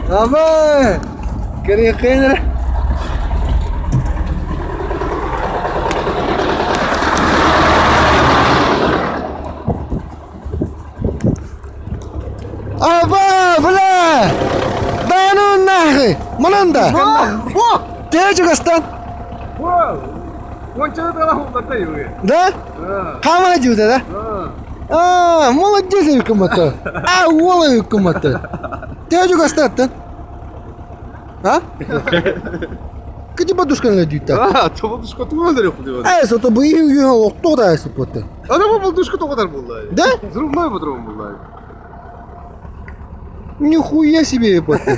Давай. Давай. Крикни. Аба, бля! Да ну нахуй! Маланда! Ты что гастан? Он что-то там готовит. Да? Хамана джуда, да? А, молодец, Викамата. А, вола Викамата. Ты что гастан? А? Где подушка надета? А, то подушка туга дарил подиван. А, это бы ее кто да если пота. А да подушка туга дар булдай. Да? Взрывной патрон булдай. Нихуя себе, пота.